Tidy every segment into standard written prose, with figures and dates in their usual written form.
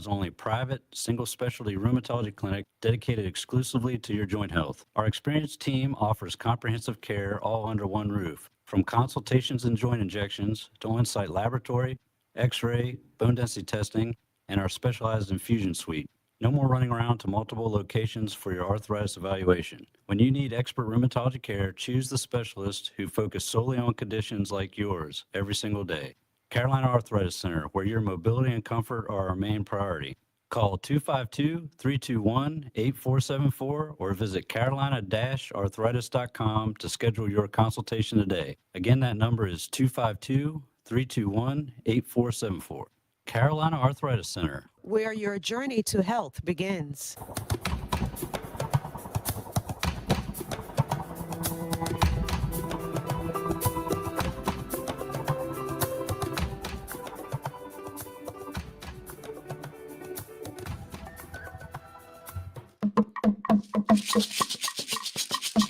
is only private, single specialty rheumatology clinic dedicated exclusively to your joint health. Our experienced team offers comprehensive care all under one roof, from consultations and joint injections to on-site laboratory, x-ray, bone density testing, and our specialized infusion suite. No more running around to multiple locations for your arthritis evaluation. When you need expert rheumatology care, choose the specialist who focus solely on conditions like yours every single day. Carolina Arthritis Center, where your mobility and comfort are our main priority. Call 252-321-8474 or visit carolina-arthritis.com to schedule your consultation today. Again, that number is 252-321-8474. Carolina Arthritis Center. Where your journey to health begins.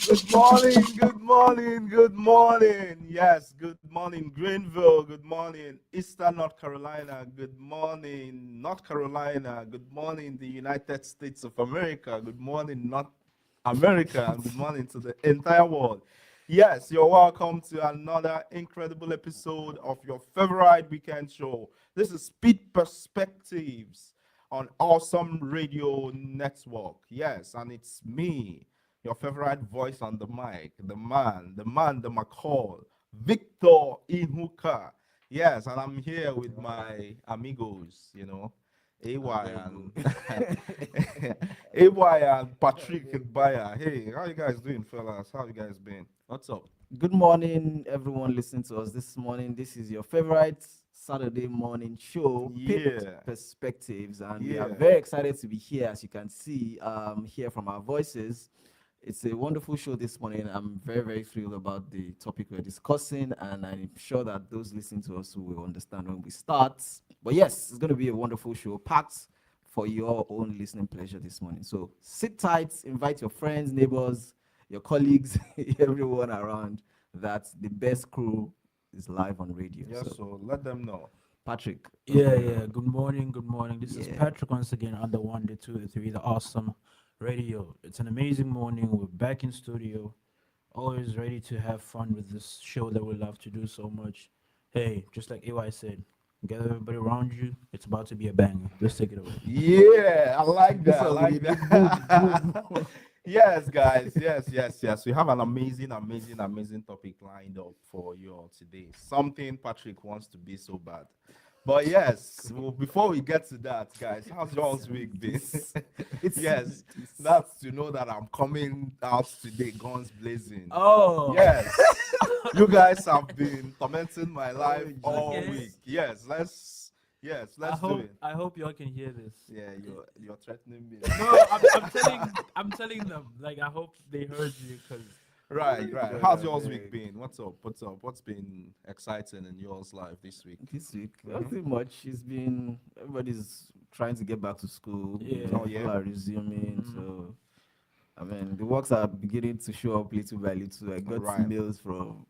Good morning, good morning, good morning. Yes, good morning, Greenville. Good morning, Eastern North Carolina. Good morning, North Carolina. Good morning, the United States of America. Good morning, North America. And good morning to the entire world. Yes, you're welcome to another incredible episode of your favorite weekend show. This is Pitt Perspectives on Awesome Radio Network. Yes, and it's me, your favorite voice on the mic, the man, the McCall, Victor Ihuka. Yes, and I'm here with my amigos, AY and AY and Patrick Mbaya. Hey, how you guys doing, fellas? How you guys been? What's up? Good morning, everyone listening to us this morning. This is your favorite Saturday morning show, Pitt Yeah. Perspectives, and we Yeah. are very excited to be here. As you can see, hear from our voices. It's a wonderful show this morning. I'm very, very thrilled about the topic we're discussing, and I'm sure that those listening to us will understand when we start. But yes, it's going to be a wonderful show, packed for your own listening pleasure this morning. So sit tight, invite your friends, neighbors, your colleagues, everyone around, that the best crew is live on radio. Yes, so let them know. Patrick. Yeah. Good morning. Good morning. This is Yeah. Patrick once again on the 1, the 2, the 3, the awesome radio. It's an amazing morning. We're back in studio, always ready to have fun with this show that we love to do so much. Hey, just like AY said, get everybody around you. It's about to be a banger. Let's take it away. Yeah, I like that. I So like we did that. Yes, guys. Yes. We have an amazing topic lined up for you all today. Something Patrick wants to be so bad. But yes, well, before we get to that, guys, how's y'all's week been? Yes, that's to know that I'm coming out today, guns blazing. Oh, Yes, you guys have been tormenting my life all Okay. week. Let's I do hope it. I hope y'all can hear this. Yeah, you're threatening me. No, I'm telling them. Like I hope they heard you because Right. Yeah, How's yours yeah. week been? What's up? What's been exciting in yours life this week? This week, nothing much. It's been everybody's trying to get back to school. Yeah. Oh, yeah? People are resuming. So, I mean, the works are beginning to show up little by little. I got Right. emails from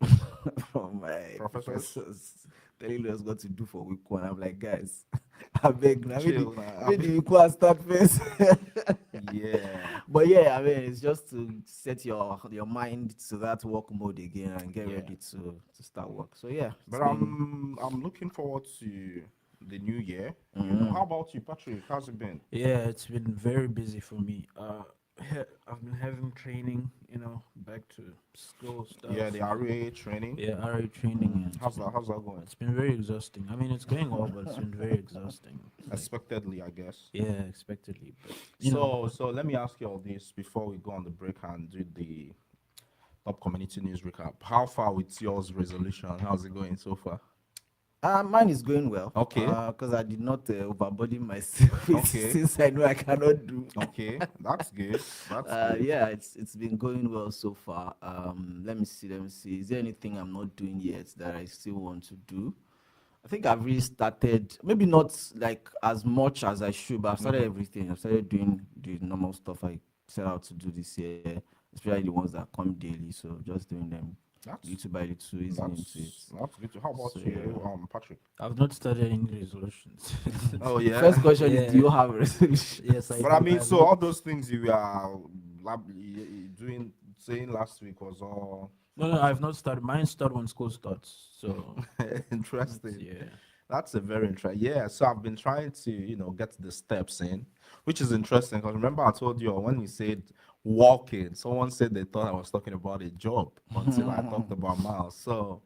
from my Professors? professors telling us what to do for week one. I'm like, guys, I beg, now Chill now. maybe week one start first. Yeah. But yeah, I mean, it's just to set your mind to that work mode again and get Yeah. ready to start work. So yeah, it's But been- I'm looking forward to the new year. Mhm. How about you, Patrick? How's it been? yeah, it's been very busy for me. I've been having training, back to school stuff. Yeah, the RA training. Yeah, RA training. And How's that going? it's been very exhausting. I mean, it's going well, but it's been very exhausting. Like, Expectedly, I guess. yeah, expectedly. But, you know, So let me ask you all this before we go on the break and do the top community news recap. How far with yours resolution? How's it going so far? Mine is going well. Okay. Because I did not overburden myself with Okay. things I know I cannot do. Okay, that's good. That's good. Yeah, it's been going well so far. Let me see. Is there anything I'm not doing yet that I still want to do? I think I've really started, maybe not like as much as I should, but I've started everything. I've started doing the normal stuff I set out to do this year, especially the ones that come daily. So just doing them That's little by little, easing into it. that's good. How about So, you, yeah. Patrick? I've not started any resolutions. Oh yeah. First question is, do you Yeah. have a resolution? Yes, I But I do. mean, I've so all not. those things you are doing, saying last week was all No, I've not started. Mine start when school starts. So it's, interesting. yeah. That's a very interesting. Yeah, so I've been trying to, get the steps in, which is interesting because remember I told you when you said walking, someone said they thought I was talking about a job until I talked about miles. So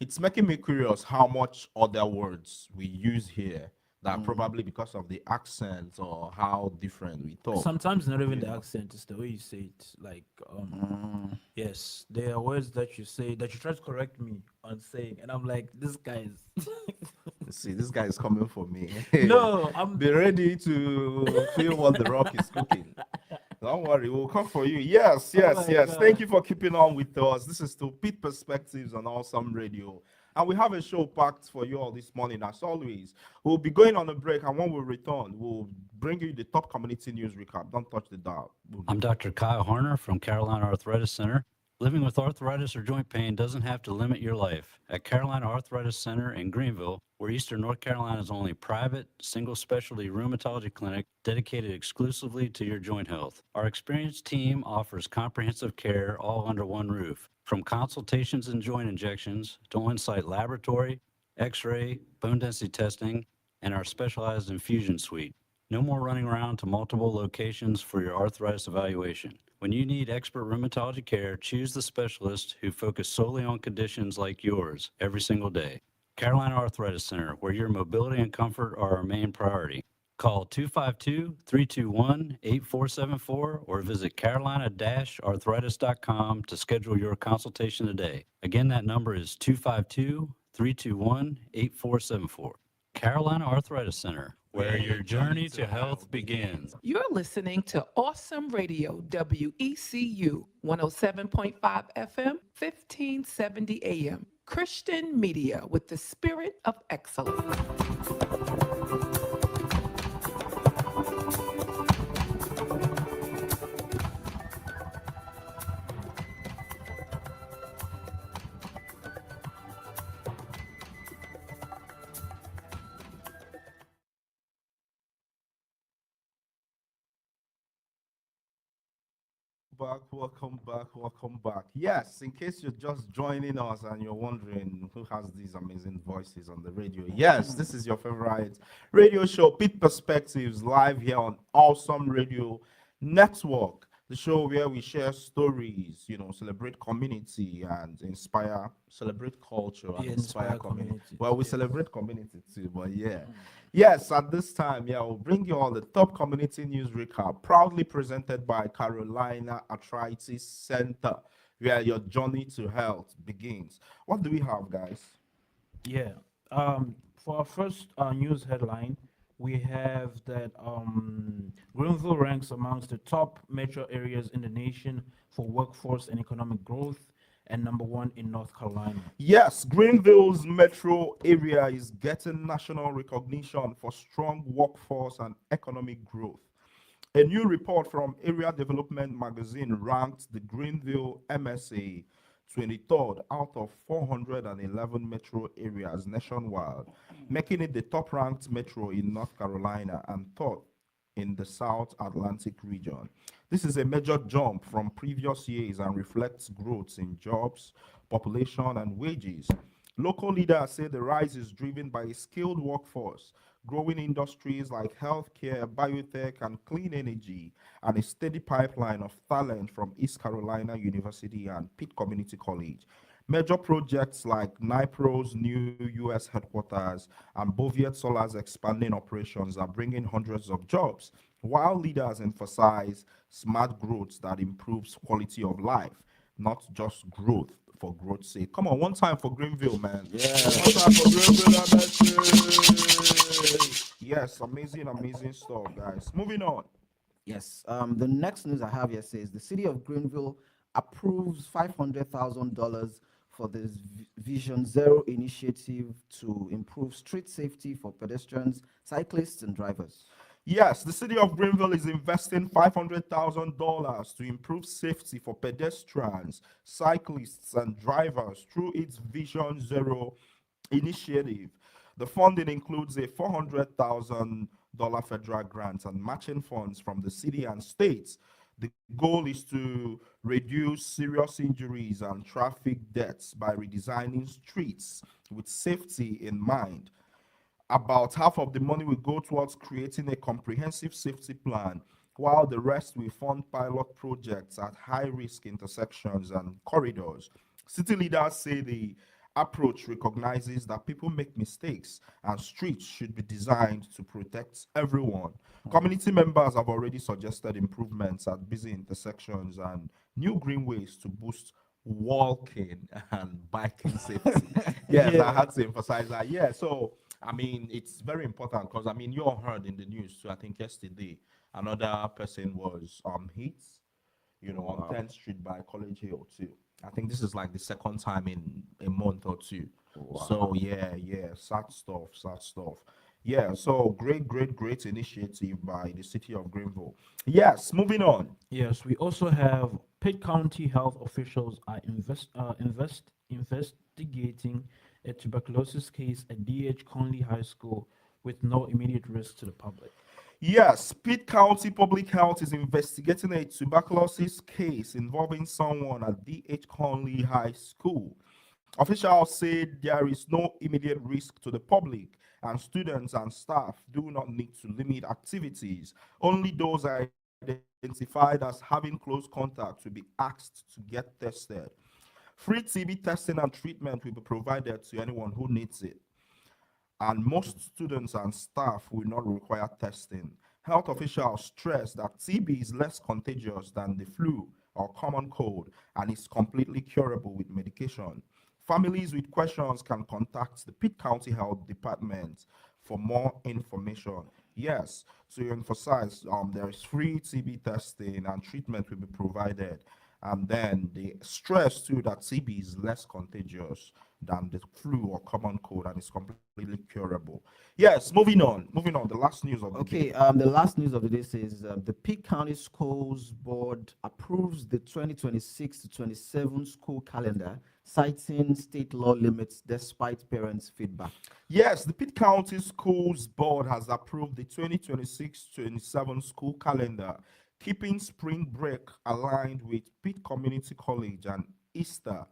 it's making me curious how much other words we use here that probably because of the accent or how different we talk. Sometimes not even You the know. accent, it's the way you say it. Like, yes, there are words that you say that you try to correct me on saying, and I'm like, this guy is. See, this guy is coming for me. No, I'm. Be ready to feel what the rock is cooking. Don't worry, we'll come for you. Yes, Oh yes, my yes. Thank god. you for keeping on with us. This is to Pit Perspectives on Awesome Radio. And we have a show packed for you all this morning, as always. We'll be going on a break, and when we return, we'll bring you the top community news recap. Don't touch the dial. I'm Dr. Kyle Harner from Carolina Arthritis Center. Living with arthritis or joint pain doesn't have to limit your life. At Carolina Arthritis Center in Greenville, we're Eastern North Carolina's only private, single specialty rheumatology clinic dedicated exclusively to your joint health. Our experienced team offers comprehensive care all under one roof. From consultations and joint injections to on-site laboratory, x-ray, bone density testing, and our specialized infusion suite. No more running around to multiple locations for your arthritis evaluation. When you need expert rheumatology care, choose the specialist who focus solely on conditions like yours every single day. Carolina Arthritis Center, where your mobility and comfort are our main priority. Call 252-321-8474 or visit carolina-arthritis.com to schedule your consultation today. Again, that number is 252-321-8474. Carolina Arthritis Center, where your journey to health begins. You're listening to Awesome Radio, WECU 107.5 FM, 1570 AM. Christian media with the spirit of excellence. Back, welcome back, welcome back. Yes, in case you're just joining us and you're wondering who has these amazing voices on the radio, yes, this is your favorite radio show, Pit Perspectives, live here on Awesome Radio Network, the show where we share stories, celebrate community and celebrate culture and Yeah, inspire inspire community. community. Well, we Yes. celebrate community too, but yeah. Yes, at this time, yeah, we'll bring you all the top community news recap, proudly presented by Carolina Arthritis Center, where your journey to health begins. What do we have, guys? Yeah. For our first news headline, we have that Greenville ranks amongst the top metro areas in the nation for workforce and economic growth, and number one in North Carolina. Yes, Greenville's metro area is getting national recognition for strong workforce and economic growth. A new report from Area Development Magazine ranked the Greenville MSA 23rd out of 411 metro areas nationwide, making it the top ranked metro in North Carolina and third in the South Atlantic region. This is a major jump from previous years and reflects growth in jobs, population, and wages. Local leaders say the rise is driven by a skilled workforce, growing industries like healthcare, biotech, and clean energy, and a steady pipeline of talent from East Carolina University and Pitt Community College. Major projects like NIPRO's new U.S. headquarters and Boviet Solar's expanding operations are bringing hundreds of jobs, while leaders emphasize smart growth that improves quality of life, not just growth for growth's sake. Come on, one time for Greenville, man. Yeah. One time for Greenville, MSA. Yes, amazing, amazing stuff, guys. Moving on. Yes. The next news I have here says the city of Greenville approves $500,000 for this Vision Zero initiative to improve street safety for pedestrians, cyclists, and drivers. Yes, the city of Greenville is investing $500,000 to improve safety for pedestrians, cyclists, and drivers through its Vision Zero initiative. The funding includes a $400,000 federal grant and matching funds from the city and states. The goal is to reduce serious injuries and traffic deaths by redesigning streets with safety in mind. About half of the money will go towards creating a comprehensive safety plan, while the rest will fund pilot projects at high risk intersections and corridors. City leaders say the approach recognizes that people make mistakes and streets should be designed to protect everyone. Community members have already suggested improvements at busy intersections and new greenways to boost walking and biking safety. Yes, I Yeah. had to emphasize that. Yeah, so I mean, it's very important because I mean, you all heard in the news too. I think yesterday another person was hit, on Wow. 10th Street by College Hill too. I think this is like the second time in a month or two. So Wow. yeah, yeah, sad stuff, sad stuff. Yeah, so great initiative by the city of Greenville. Yes, moving on. Yes, we also have Pitt County health officials are investigating a tuberculosis case at DH Conley High School with no immediate risk to the public. Yes, Pitt County Public Health is investigating a tuberculosis case involving someone at D.H. Conley High School. Officials said there is no immediate risk to the public, and students and staff do not need to limit activities. Only those identified as having close contact will be asked to get tested. Free TB testing and treatment will be provided to anyone who needs it, and most students and staff will not require testing. Health officials stress that TB is less contagious than the flu or common cold and is completely curable with medication. Families with questions can contact the Pitt County Health Department for more information. Yes, to emphasize, there is free TB testing and treatment will be provided. And then they stress too that TB is less contagious than the flu or common cold and is completely curable. Yes, moving on. Moving on. The last news of the day. Okay, the last news of the day says the Pitt County Schools Board approves the 2026 to 27 school calendar, citing state law limits despite parents' feedback. Yes, the Pitt County Schools Board has approved the 2026-27 school calendar, keeping spring break aligned with Pitt Community College and Easter.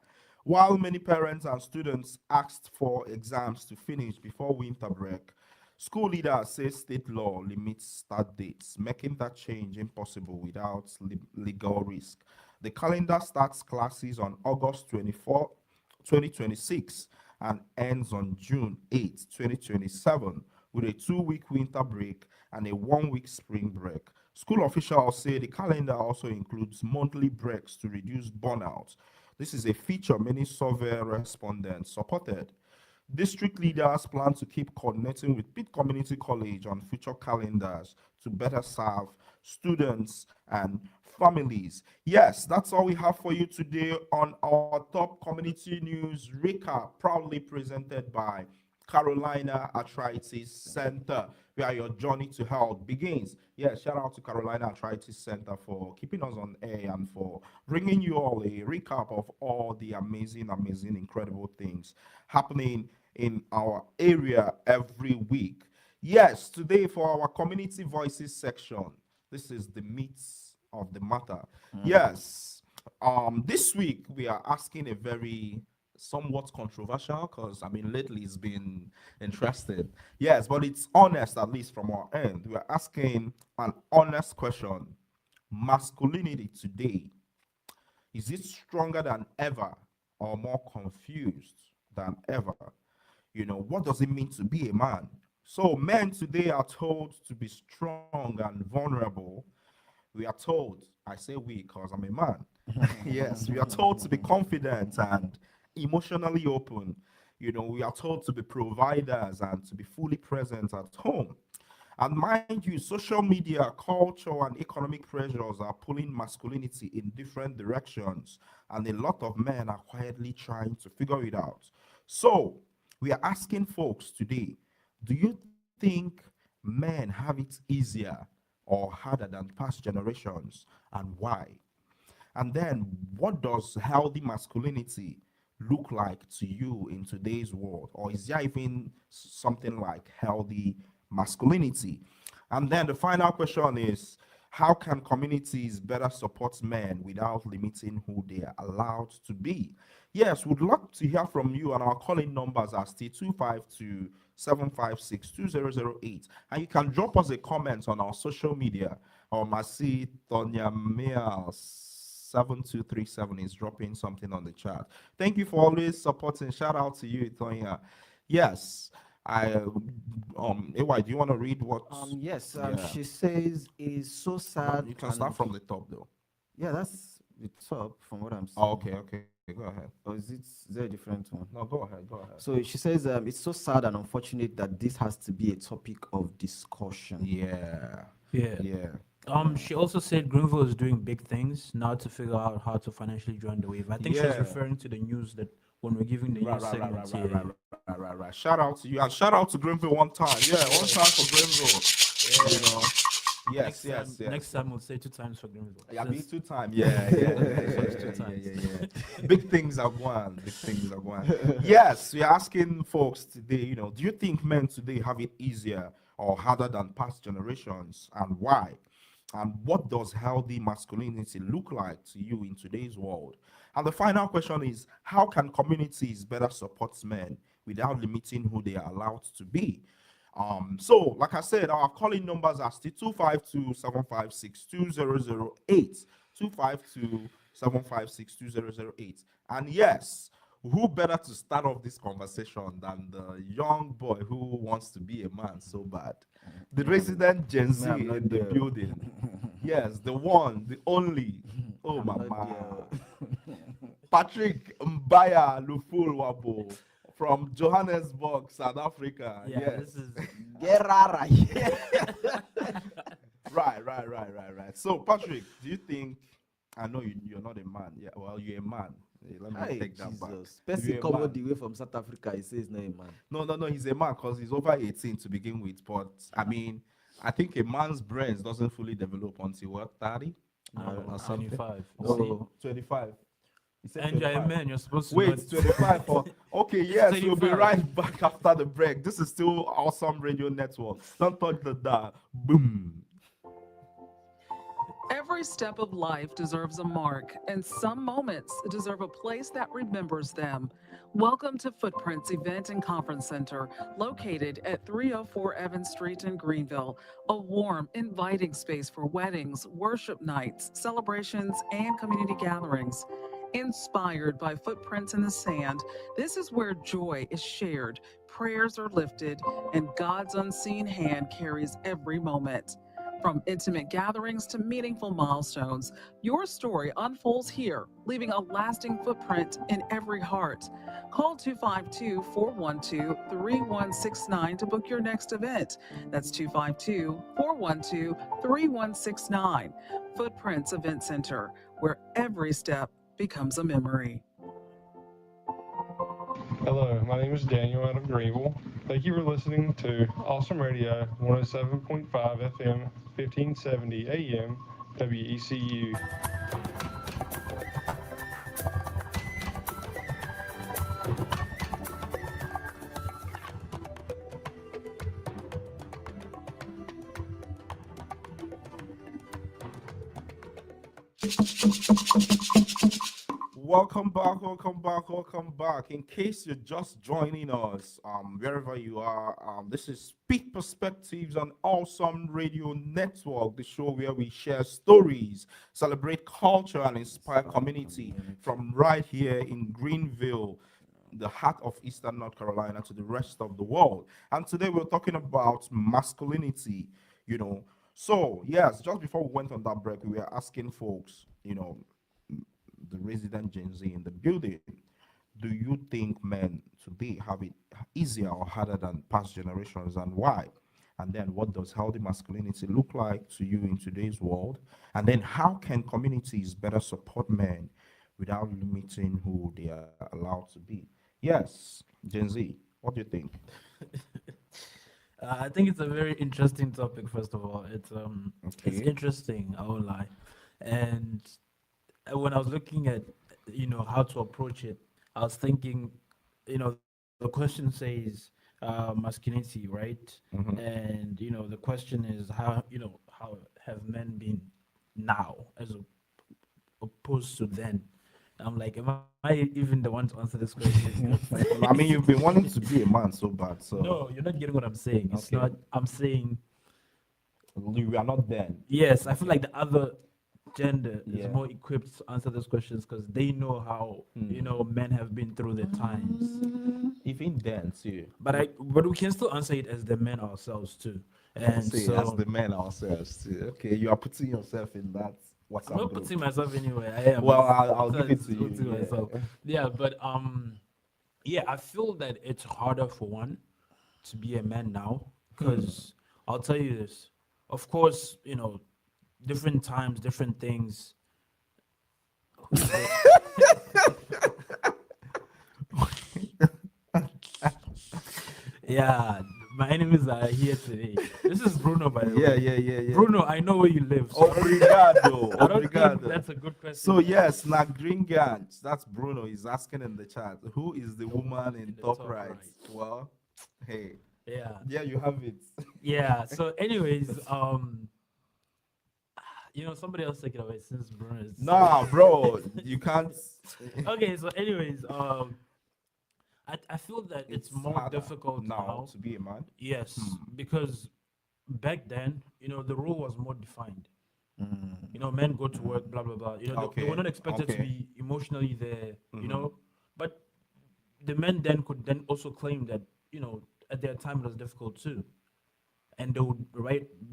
While many parents and students asked for exams to finish before winter break, school leaders say state law limits start dates, making that change impossible without legal risk. The calendar starts classes on August 24, 2026 and ends on June 8, 2027, with a 2 week winter break and a 1 week spring break. School officials say the calendar also includes monthly breaks to reduce burnout. This is a feature many survey respondents supported. District leaders plan to keep coordinating with Pitt Community College on future calendars to better serve students and families. Yes, that's all we have for you today on our top community news recap, proudly presented by Carolina Arthritis Center, where your journey to health begins. Yeah, shout out to Carolina Arthritis Center for keeping us on air and for bringing you all a recap of all the amazing, incredible things happening in our area every week. Yes, today for our community voices section, this is the meat of the matter. Yes, this week we are asking a very somewhat controversial, because I mean lately it's been interesting. Yes, but it's honest, at least from our end. We are asking an honest question. Masculinity today, is it stronger than ever or more confused than ever? What does it mean to be a man? So men today are told to be strong and vulnerable. We are told, I say we because I'm a man. Yes, we are told to be confident and emotionally open. We are told to be providers and to be fully present at home. And mind you, social media, culture, and economic pressures are pulling masculinity in different directions, and a lot of men are quietly trying to figure it out. So, we are asking folks today, do you think men have it easier or harder than past generations, and why? And then, what does healthy masculinity look like to you in today's world? Or is there even something like healthy masculinity? And then the final question is, how can communities better support men without limiting who they are allowed to be? Yes, we'd love to hear from you, and our calling numbers are still 252 756 2008. And you can drop us a comment on our social media. I see Tonya Meals 7237 is dropping something on the chat. Thank you for always supporting. Shout out to you, Tonya. Yes, AY, do you want to read what? Yes, Yeah. she says it is so sad. You can start from the top though. Yeah, that's the top from what I'm seeing. Oh, okay, go ahead. Or is there a different one? No, go ahead. So she says it's so sad and unfortunate that this has to be a topic of discussion. Yeah. Yeah. She also said Greenville is doing big things now to figure out how to financially join the wave. I think she's Yeah. referring to the news that when we're giving the news segments. Right. Shout out to you, and shout out to Greenville one time. Yeah, one time for Greenville. You know. Yes. Next time we'll say 2 times for Greenville. Yeah, me Since- 2 times. Yeah. Big things are one. Yes, we're asking folks today, do you think men today have it easier or harder than past generations, and why? And what does healthy masculinity look like to you in today's world? And the final question is, how can communities better support men without limiting who they are allowed to be? So, like I said, our calling numbers are still 252 756 2008. 252 756 2008. And yes, who better to start off this conversation than the young boy who wants to be a man so bad? The resident Gen Z I'm not in the there. building. Yes, the one, the only. Oh, I'm my not man. Patrick Mbaya Luful Wabo from Johannesburg, South Africa. Yeah, Yes. this is Gerara. Right. So, Patrick, do you think, I know you're not a man. Yeah, well, you're a man. Let me Hey, take that back. Jesus. Person You're a come all man. the way from South Africa. He says no, man. No, he's a man because he's over 18 to begin with. But, I mean, I think a man's brains doesn't fully develop until what, 30? Or something? 25. Oh, 25. He said And you're a 25. man, you're supposed to Wait, not- 25 for okay, yes, we'll be 25. right back after the break. This is still Awesome Radio Network. Don't touch the dial. Boom. Every step of life deserves a mark, and some moments deserve a place that remembers them. Welcome to Footprints Event and Conference Center, located at 304 Evans Street in Greenville, a warm, inviting space for weddings, worship nights, celebrations, and community gatherings. Inspired by footprints in the sand, this is where joy is shared, prayers are lifted, and God's unseen hand carries every moment. From intimate gatherings to meaningful milestones, your story unfolds here, leaving a lasting footprint in every heart. Call 252-412-3169 to book your next event. That's 252-412-3169. Footprints Event Center, where every step becomes a memory. Hello, my name is Daniel out of Greenville. Thank you for listening to Awesome Radio 107.5 FM, 1570 AM, WECU. Welcome back. In case you're just joining us, wherever you are, this is Pitt Perspectives on Awesome Radio Network, the show where we share stories, celebrate culture, and inspire community from right here in Greenville, the heart of Eastern North Carolina, to the rest of the world. And today we're talking about masculinity, So, yes, just before we went on that break, we were asking folks, the resident Gen Z in the building, do you think men today have it easier or harder than past generations, and why? And then what does healthy masculinity look like to you in today's world? And then how can communities better support men without limiting who they are allowed to be? Yes, Gen Z, what do you think? I think it's a very interesting topic. First of all, it's Okay. interesting. I won't lie. And when I was looking at how to approach it, I was thinking, the question says masculinity, right? Mhm. And the question is how have men been now as opposed to then? I'm like, am I even the one to answer this question? I mean, you've been wanting to be a man so bad, so No, you're not getting what I'm saying. It's Okay. not. I'm saying you are not then. yes. I feel like the other gender Yeah. is more equipped to answer those questions because they know how men have been through the times. Even then too. But we can still answer it as the men ourselves too. And Say so as the men ourselves too. Okay, you are putting yourself in that WhatsApp I'm not group. putting myself anywhere. I am. Well, I'll give it It's to you. putting Yeah. myself. Yeah, but yeah, I feel that it's harder for one to be a man now because I'll tell you this. Of course, different times, different things. Yeah, my enemies are here today. This is Bruno, by the way. Yeah. Bruno, I know where you live. So Obrigado. I don't think Obrigado. that's a good question. So yes, now Gringans, that's Bruno. He's asking in the chat, who is the woman in the top top right? right. Well, hey, Yeah. yeah, you have it. Yeah. So, anyways, somebody else take it away since Bruno is. Nah, bro, you can't. Okay. So, anyways, I feel that it's more harder difficult now. to be a man. Yes, because back then, the rule was more defined. Men go to work, blah blah blah. They were not expected to Okay. be emotionally there. Mhm. But the men then could then also claim that at their time it was difficult too, and they would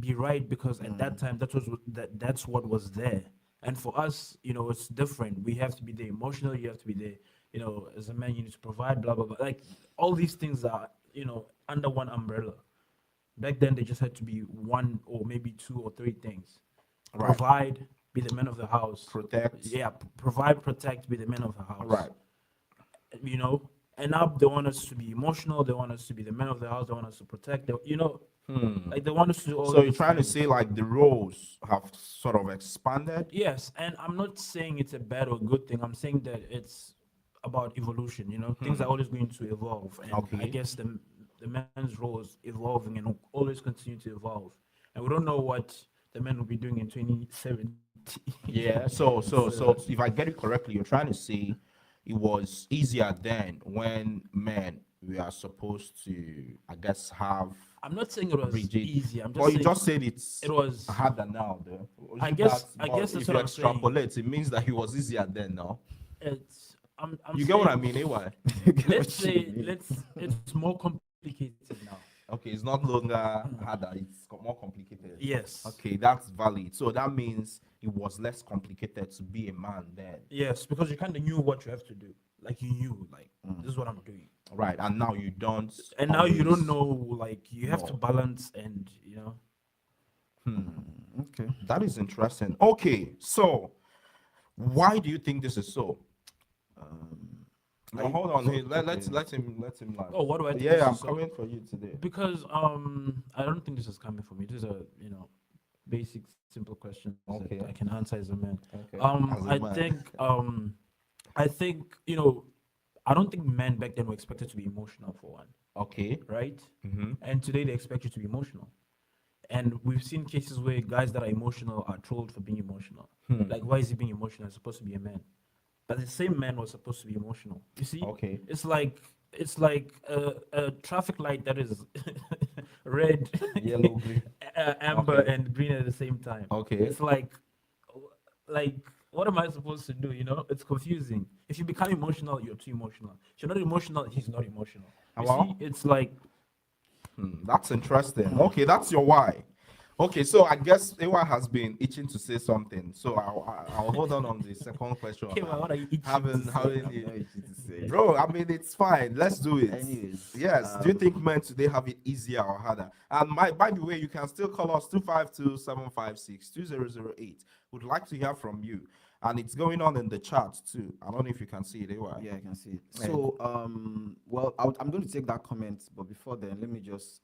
be right because at that time that's what was there. And for us, it's different. We have to be there emotionally. You have to be there. As a man, you need to provide. Blah blah blah. Like all these things are under one umbrella. Back then, they just had to be one or maybe two or three things. Right. Provide, be the man of the house. Protect. Yeah, provide, protect, be the man of the house. Right. And now they want us to be emotional. They want us to be the man of the house. They want us to protect. Like they want us to do all. So you're these trying to things. say like the roles have sort of expanded? Yes, and I'm not saying it's a bad or good thing. I'm saying that it's about evolution. Things are always going to evolve, and I Okay. guess the man's role is evolving and will always continue to evolve. And we don't know what the men will be doing in 2070. Yeah. So if I get it correctly, you're trying to say it was easier then when men were supposed to, I guess, have. I'm not saying it was Rigid. easy. I'm just Well, saying you just said it was. harder now, though. I Isn't guess- that- I but guess that's if what you I'm saying. extrapolate, it means that it was easier then. Now It's. I'm you get what I saying- mean, eh? Let's say it's more complicated now. Okay, it's not longer harder; it's more complicated. Yes. Okay, that's valid. So that means it was less complicated to be a man then. Yes, because you kind of knew what you have to do. Like you knew, like this is what I'm doing. Right, and now you don't. And now you don't always- know, like you have to No. balance and Okay. That is interesting. Okay, so why do you think this is so? No, hold on. Hey, let him land. Oh, what do I think Yeah, this I'm is so? coming for you today. Because I don't think this is coming for me. This is a basic simple question Okay. that I can answer as a man. Okay. Um, as a I man. think I think I don't think men back then were expected to be emotional for one, Okay. right? Mm-hmm. And today they expect you to be emotional. And we've seen cases where guys that are emotional are trolled for being emotional. Like, why is he being emotional? He's supposed to be a man. But the same man was supposed to be emotional. You see? Okay. It's like a traffic light that is red, Yellow, green. amber, Okay. and green at the same time. Okay. It's like what am I supposed to do? It's confusing. If you become emotional, you're too emotional. If you're not emotional, he's not emotional. You Well, see, it's like That's interesting. Okay, that's your why. Okay, so I guess Ewa has been itching to say something. So I'll hold on the second question. okay, well, what are you itching to Having, say? having I'm it. not easy to say. Bro, I mean, it's fine. Let's do it. Anyways, Yes. Do you think men today have it easier or harder? And by the way, you can still call us 252-756-2008. Would like to hear from you. and it's going on in the chat too. I don't know if you can see it. Yeah, I can see it. Yeah. So, well, I'm going to take that comment, but before then, let me just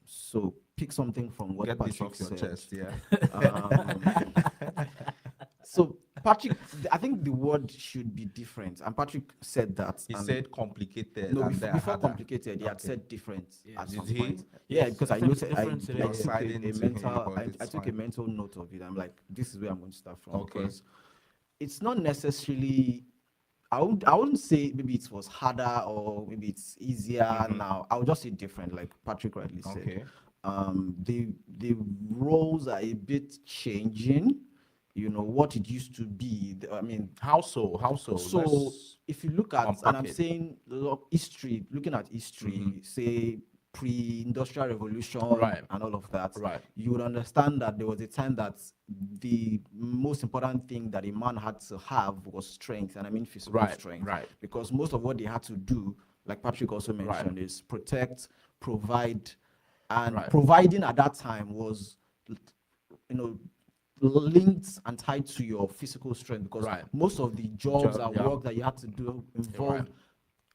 so pick something from what Get this Patrick off your said. chest, yeah. So, Patrick, I think the word should be different, and Patrick said that. He and said complicated. no, and then before harder. complicated, he had Okay. said different at Did some he? point. Yeah, because I I think noted, different today. I took Exciting a to mental, hear, but I it's took a fine. mental note of it. I'm like, this is where I'm going to start from, Okay. because it's not necessarily. I wouldn't say maybe it was harder or maybe it's easier now. I would just say different, like Patrick rightly said. Okay. The roles are a bit changing. You know what it used to be. I mean, How so? How so? so Let's if you look at, and unpack I'm it. saying history, looking at history, say pre-industrial revolution Right. and all of that, Right. you would understand that there was a time that the most important thing that a man had to have was strength, and I mean physical Right, strength. right. Because most of what they had to do, like Patrick also mentioned, is protect, provide, and Right. providing at that time was, you know, linked and tied to your physical strength, because Right. most of the jobs and yeah. work that you had to do involved Right.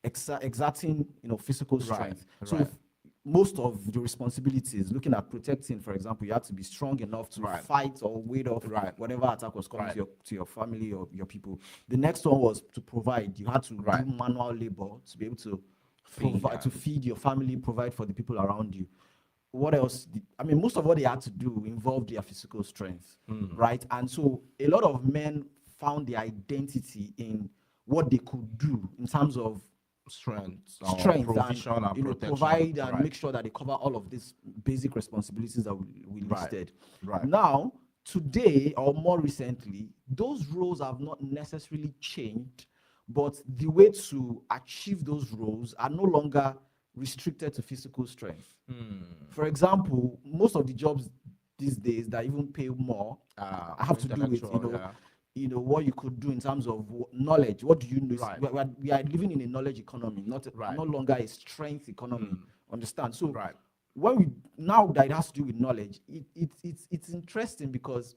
exerting, physical Right, strength. So right. if most of the responsibilities, looking at protecting, for example, you had to be strong enough to Right. fight or ward off Right. whatever attack was coming Right. to your family or your people. The next one was to provide. You had to Right. do manual labor to be able to Feed, provide, to feed your family, provide for the people around you. What else? I mean, most of what they had to do involved their physical strength, right? And so a lot of men found their identity in what they could do in terms of Strength, provision and and protection. provide and Right. make sure that they cover all of these basic responsibilities that we Right. listed. Right. Now, today or more recently, those roles have not necessarily changed, but the way to achieve those roles are no longer restricted to physical strength. For example, most of the jobs these days that even pay more have to do with what you could do in terms of knowledge. What do you know? Right. We are living in a knowledge economy, Right. no longer a strength economy. Understand? So Right. when we now that it has to do with knowledge, it's interesting because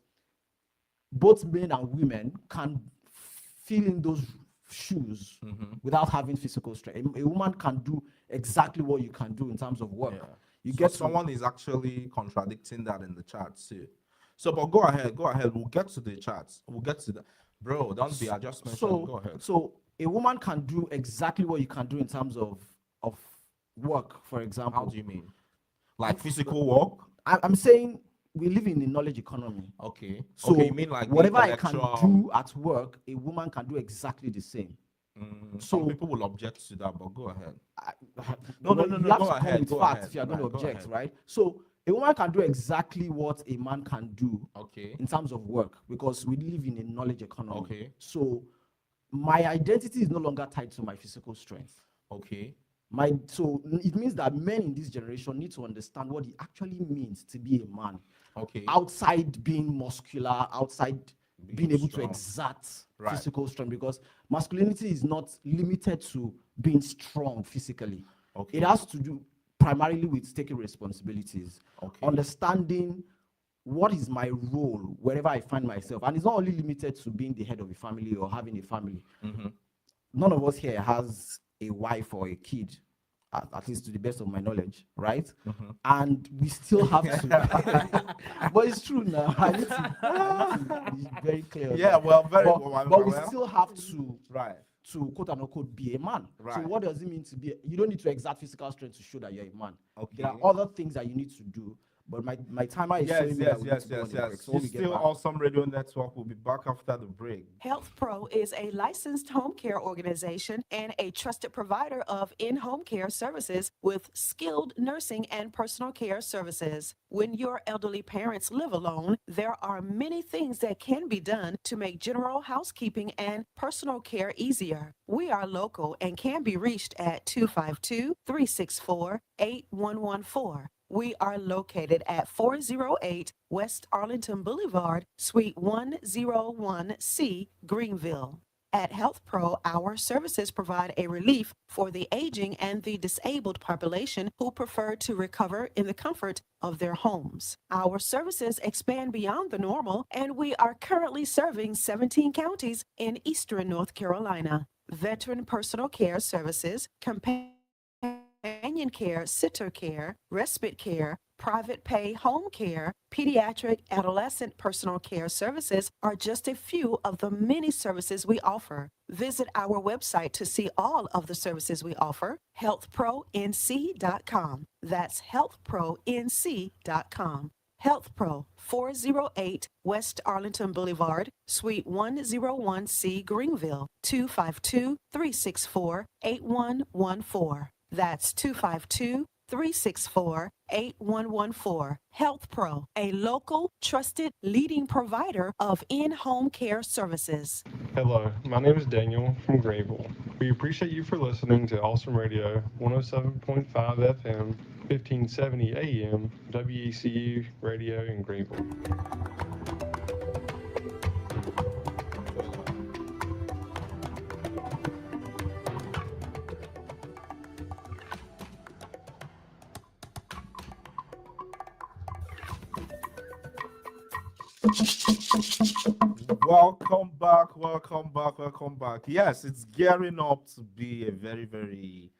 both men and women can fill in those shoes without having physical strength. A woman can do exactly what you can do in terms of work. Yeah. You So get someone is actually contradicting that in the chat too. So, but go ahead. We'll get to the chats. We'll get to that. Bro, don't be. I just mentioned. Go ahead. So a woman can do exactly what you can do in terms of work, for example. How do you mean? Like physical work? I'm saying we live in a knowledge economy. Okay. So okay, you mean like the whatever I can intellectual- do at work, a woman can do exactly the same. Some people will object to that, but go ahead. No, no, you have go to come ahead, with go facts ahead. if you're going to Right, go object, ahead. right? So a woman can do exactly what a man can do Okay. in terms of work, because we live in a knowledge economy. Okay. So my identity is no longer tied to my physical strength. Okay. So it means that men in this generation need to understand what it actually means to be a man. Okay. Outside being muscular, outside being able strong. to exert Right. physical strength, because masculinity is not limited to being strong physically. Okay. It has to do primarily with taking responsibilities, Okay. understanding what is my role wherever I find myself. And it's not only limited to being the head of a family or having a family. None of us here has a wife or a kid, at least to the best of my knowledge, right? And we still have to. But it's true now. I need to be very clear. Yeah, well, very but, well. but we still have to Right. quote unquote be a man. So Right. what does it mean to be? You don't need to exert physical strength to show that you're a man. Okay. There are other things that you need to do. But my timer is showing me that we need to go on a break. So when we It's get still back, Awesome Radio Network. We'll be back after the break. Health Pro is a licensed home care organization and a trusted provider of in-home care services with skilled nursing and personal care services. When your elderly parents live alone, there are many things that can be done to make general housekeeping and personal care easier. We are local and can be reached at 252-364-8114. We are located at 408 West Arlington Boulevard, Suite 101C, Greenville. At Health Pro, our services provide a relief for the aging and the disabled population who prefer to recover in the comfort of their homes. Our services expand beyond the normal, and we are currently serving 17 counties in eastern North Carolina. Veteran personal care services, companion care, sitter care, respite care, private pay home care, pediatric, adolescent personal care services are just a few of the many services we offer. Visit our website to see all of the services we offer, healthpronc.com. That's healthpronc.com. Health Pro, 408 West Arlington Boulevard, Suite 101C, Greenville, 252-364-8114. That's 252-364-8114. Health Pro, a local, trusted, leading provider of in-home care services. Hello, my name is Daniel from Greenville. We appreciate you for listening to Awesome Radio 107.5 FM, 1570 AM, WECU Radio in Greenville. Welcome back, welcome back, welcome back. Yes, it's gearing up to be a very, very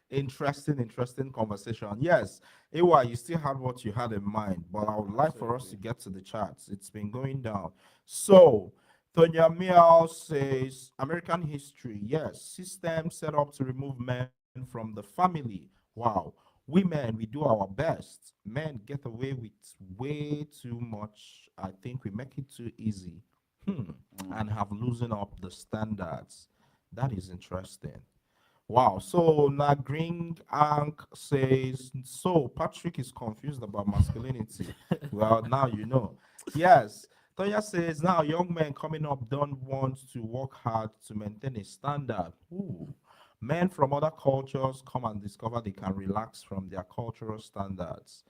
interesting conversation. Yes, Ewa, you still had what you had in mind, but I would like for us to get to the charts. It's been going down. So, Tonya Miao says, American history, yes, system set up to remove men from the family. Wow. Women, we do our best. Men get away with way too much. I think we make it too easy. And have loosened up the standards. That is interesting. Wow. So Nagring Ank says, so Patrick is confused about masculinity. Well, now you know. Yes. Tonya says, now young men coming up don't want to work hard to maintain a standard. Ooh. Men from other cultures come and discover they can relax from their cultural standards.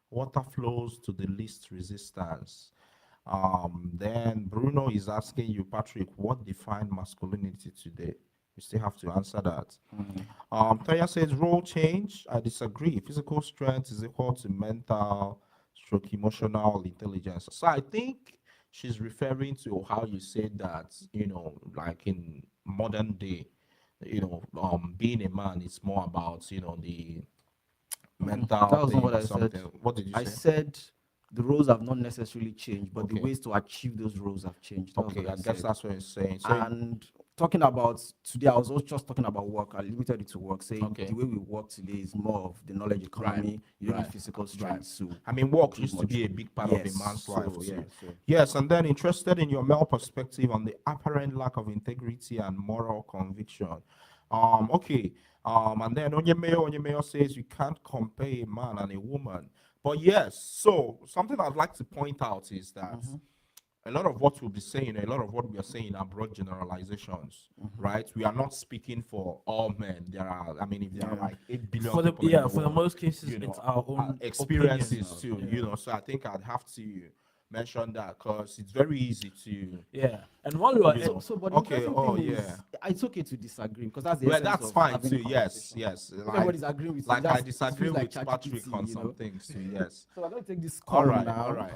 Water flows to the least resistance. Then Bruno is asking you, Patrick, what defines masculinity today? You still have to answer that. Toya says role change. I disagree. Physical strength is equal to mental stroke emotional intelligence. So I think she's referring to how you said that, like in modern day, being a man is more about, the mental That was thing not what or I said. something. What did you I say? said the roles have not necessarily changed, but the Okay. ways to achieve those roles have changed. That was Okay, what I guess said. that's what you're saying. So And talking about today, I was also just talking about work. I limited it to work, saying Okay. the way we work today is more of the knowledge economy. You don't right, need physical strength to. I mean, work do used to much. be a big part of a Yes, man's life so, too. yeah, so. Yes, and then interested in your male perspective on the apparent lack of integrity and moral conviction. Okay. And then Onyemayo says you can't compare a man and a woman. But yes, so something I'd like to point out is that a lot of what we'll be saying, a lot of what we are saying are broad generalizations, right? We are not speaking for all men. There are, I mean, if there are like 8 billion For the people in the for the world, most cases, you know, it's our own experiences opinion. too, So I think I'd have to mention that because it's very easy to, Yeah, and while we are you know. So, but the Okay, interesting thing yeah. is, it's okay to disagree because that's the Well, essence that's of fine having too. a Yes, conversation. yes. If everybody's agreeing with you, Like I that's, it disagree feels like with Patrick ChatGPT, on some things too. Yes. So I'm going to take this All call right, now. all right.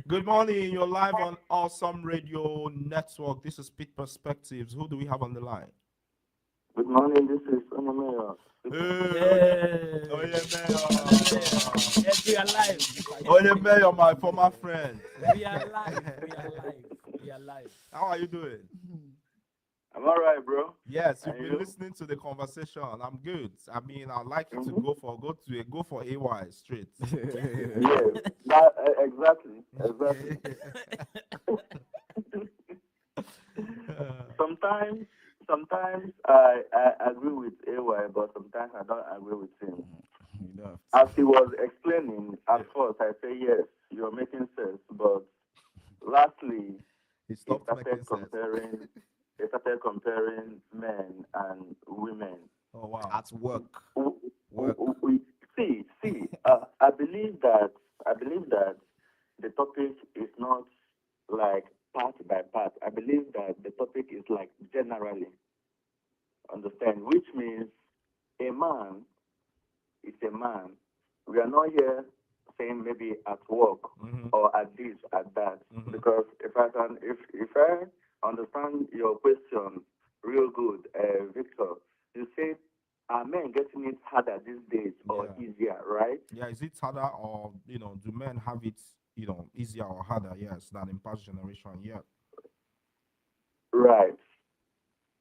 Good morning. You're live on Awesome Radio Network. This is Pitt Perspectives. Who do we have on the line? Good morning, this is Onomeo. Hey. Yes, we are live. Mayor, my former friend. We are live. We are live. How are you doing? I'm all right, bro. Yes, you've And been you? listening to the conversation. I'm good. I mean, I'd like you to Mhm. go for AY straight. Yes, that, exactly. Sometimes I agree with AY, but sometimes I don't agree with him. As he was explaining, at first I say yes, you're making sense, but lastly, He he stopped started making sense. comparing. He started comparing men and women. Oh wow. At work. See. I believe that the topic is not like part by part. I believe that the topic is like general. if I understand your question real good, Victor, you said, are men getting it harder these days or Yeah. easier, right? Yeah, is it harder or do men have it easier or harder? Yes, than in past generation. Yeah. Right.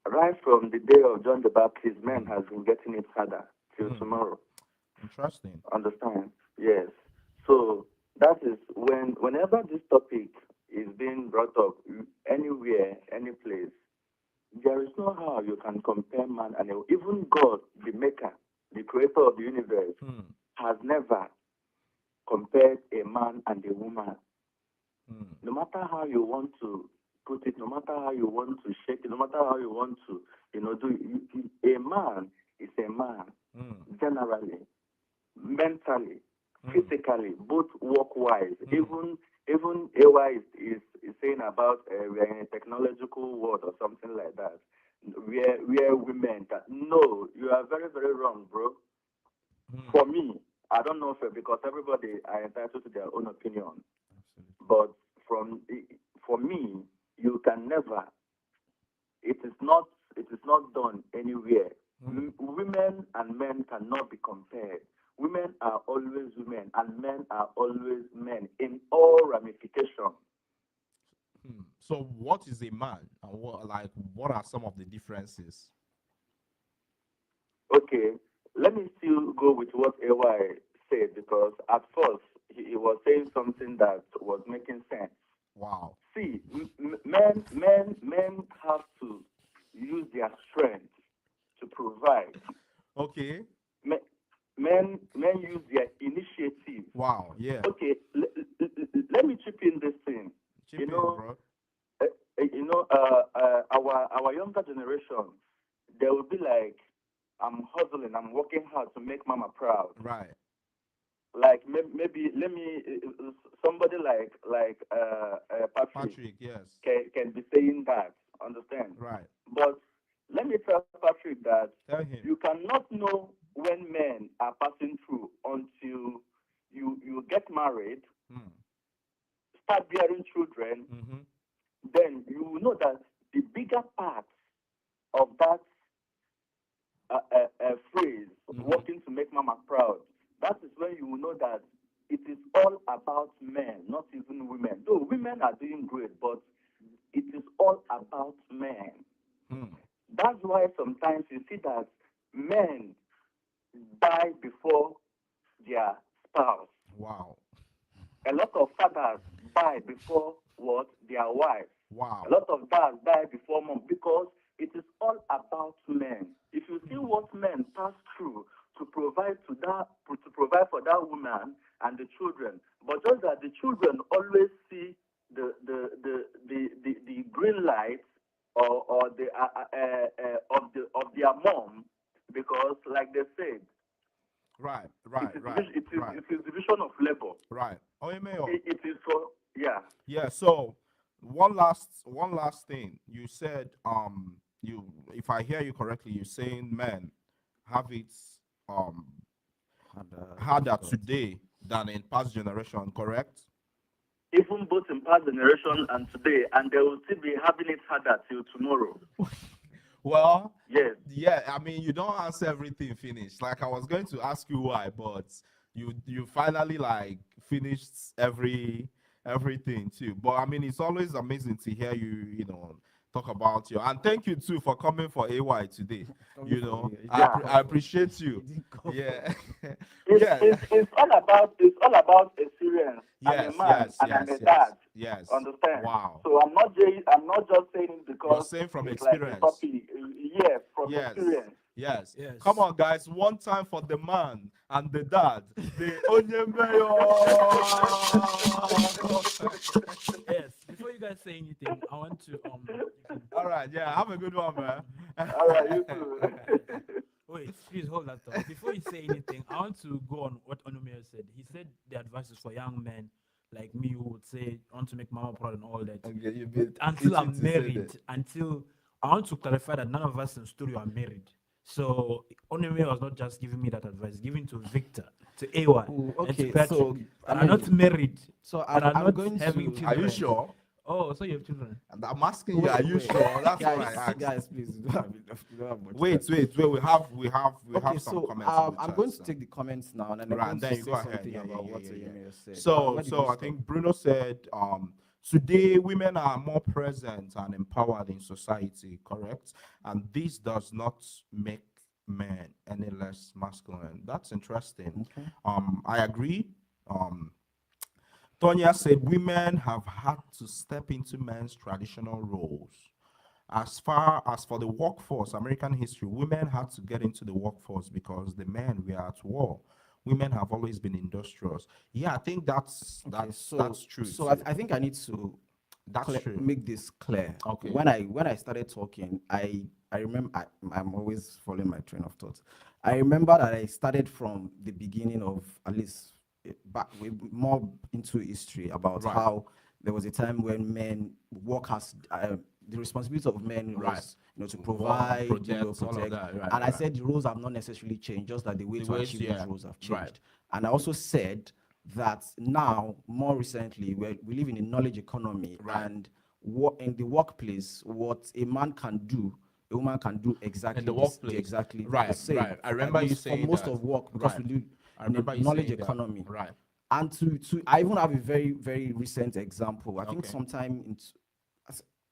Right from the day of John the Baptist, men has been getting it harder till tomorrow. Interesting. Understand? Yes. So that is whenever this topic is being brought up anywhere, any place, there is no how you can compare man and even God, the maker, the creator of the universe, has never compared a man and a woman. No matter how you want to put it, no matter how you want to shake it, no matter how you want to, a man is a man, generally, mentally, physically, both work-wise. Even AY is saying about we are in a technological world or something like that, where women no, you are very, very wrong, bro. For me, I don't know because everybody are entitled to their own opinion. But for me, you can never. It is not done anywhere. Women and men cannot be compared. Women are always women, and men are always men in all ramifications. So, what is a man, and what are some of the differences? Okay, let me still go with what AY said because at first he was saying something that was making sense. Wow. See, men have to use their strength to provide. Okay. Men use their initiative. Wow. Yeah. Okay, let me chip in this thing. Chip in, bro. Our younger generation, they will be like, I'm hustling, I'm working hard to make mama proud. Right. Like maybe somebody like Patrick, yes, can be saying that. Understand? Right. But let me tell Patrick that Tell him. you cannot know when men are passing through until you get married, start bearing children, then you will know that the bigger part of that phrase, working to make mama proud, that is when you will know that it is all about men, not even women. Though women are doing great, but it is all about men. That's why sometimes you see that men die before their spouse. Wow. A lot of fathers die before what? Their wives. Wow. A lot of dads die before mom because it is all about men. If you see what men pass through to provide for that woman and the children, but just that the children always see the green light or the of their mom, because like they said, right. It is division of labor. Right. Oh, it is for yeah. So one last thing you said, if I hear you correctly, you're saying men have it harder today than in past generation, correct? Even both in past generation and today, and they will still be having it harder till tomorrow. Well, yes. Yeah, I mean, you don't answer everything finished. Like, I was going to ask you why, but you finally finished everything too. But I mean, it's always amazing to hear you talk about you. And thank you too for coming for AY today. I appreciate you. Yeah. It's all about experience. I'm a man and I'm a dad. Yes. Understand? Wow. So I'm not just saying it because you're saying from experience. Yes, from experience. Yes. Come on, guys. One time for the man and the dad. The Onyembeyo. Yes. Before you guys say anything, I want to All right. Yeah. Have a good one, man. All right. You too. Wait, please hold that thought. Before you say anything, I want to go on what Onumere said. He said the advice is for young men like me who would say, I want to make mama proud and all that. Until I'm married, I want to clarify that none of us in studio are married. So Onumere was not just giving me that advice, giving to Victor, to AY, and to Patrick. So, I'm not married. So I'm not going having to. children. Are you sure? Oh, so you have children. And I'm asking you, are you sure? That's what I asked. Guys, please, you don't have enough, you don't have much Wait, time. wait. We have Okay, some so comments. in the I'm chat, going to so. take the comments now, and then I'm Right, going and to then you say go ahead. something Yeah, about yeah, what yeah, Oyemi has said. So, Where did so we I stop? think Bruno said, today women are more present and empowered in society, correct? And this does not make men any less masculine. That's interesting. Okay. I agree. Tonya said women have had to step into men's traditional roles. As far as for the workforce, American history, women had to get into the workforce because the men were at war. Women have always been industrious. Yeah, I think that's true. So too. I think I need to That's true. make this clear. Okay. When I started talking, I remember I'm always following my train of thought. I remember that I started from the beginning of at least back more into history about Right. how there was a time when work has the responsibility of men Right. was to provide, protect, all of protect. that, right, And I right. said the roles have not necessarily changed, just that the way The to ways, achieve yeah, those roles have changed. right. And I also said that now, more recently, we live in a knowledge economy, Right. and in the workplace, what a man can do, a woman can do exactly In the the workplace. exactly Right, the same. right. I remember At you least saying for most that. of work, because Right. we live I in remember a you knowledge saying that. economy. Right. And to I even have a very, very recent example. I think Okay. sometime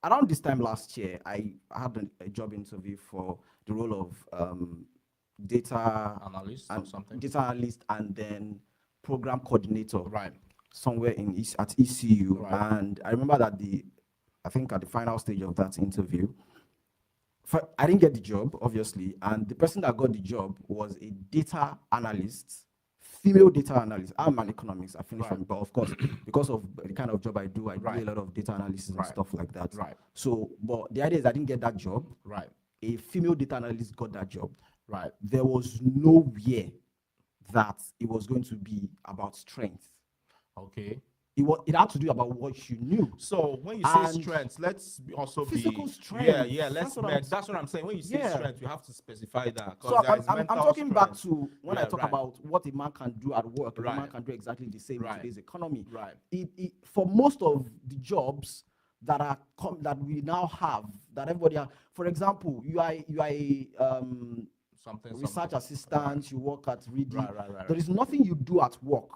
around this time last year, I had a job interview for the role of data Analyst or and something. data analyst, and then program coordinator Right. somewhere at ECU. Right. And I remember that I think at the final stage of that interview, I didn't get the job, obviously, and the person that got the job was a data analyst, female data analyst. I'm an economics. I finished Right. from, but of course, because of the kind of job I do Right. a lot of data analysis and Right. stuff like that. Right. So, but the idea is I didn't get that job. Right. A female data analyst got that job. Right. There was nowhere that it was going to be about strength. Okay. It had to do about what you knew. So when you say And strength, let's also physical be strength. Yeah. That's what I'm saying. When you say Yeah. strength, you have to specify that. 'Cause So there is I'm mental talking back strength. to when I Yeah, talk right. about what a man can do at work, a woman Right. can do exactly the same Right. in today's economy. Right. For most of the jobs that that we now have, that everybody have, for example, you are a Something. research something. assistant, you work at Reedy. Right. There is nothing you do at work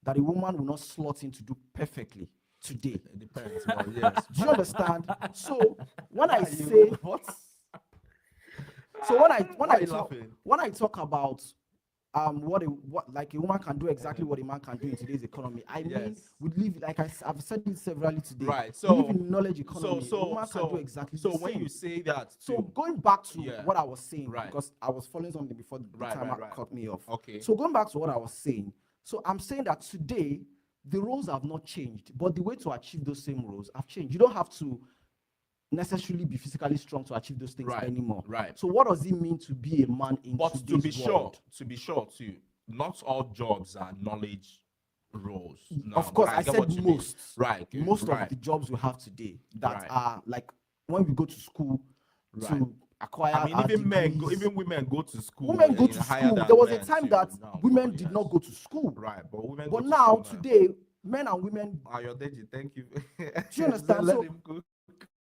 that a woman will not slot in to do perfectly today. It depends. But yes. Do you understand? So when I Why are you- say what? So Why are you laughing? when I talk about what like a woman can do exactly what a man can do in today's economy, I mean Yes. we live, like I've said it severally today. Right. We live So in knowledge economy. so A woman can do exactly so the when same. you say that, So too, going back to Yeah. what I was saying, Right. because I was following something before the Right, timer right. cut me off. Okay. So going back to what I was saying, so I'm saying that today the roles have not changed, but the way to achieve those same roles have changed. You don't have to necessarily be physically strong to achieve those things Right, anymore. right. So what does it mean to be a man in But today's world? to be sure too, not all jobs are knowledge roles. now, Of course, but I get what said you mean. most. Right. Most right. of the jobs we have today that Right. are like when we go to school Right. to acquire. I mean, our even degrees. women go to school. Women go in to higher school. than There was a men time too that now, women but did not yes. go to school. Right, but women go But to now, school today, men and women, Ayodeji, thank you. do you understand? Let So him go.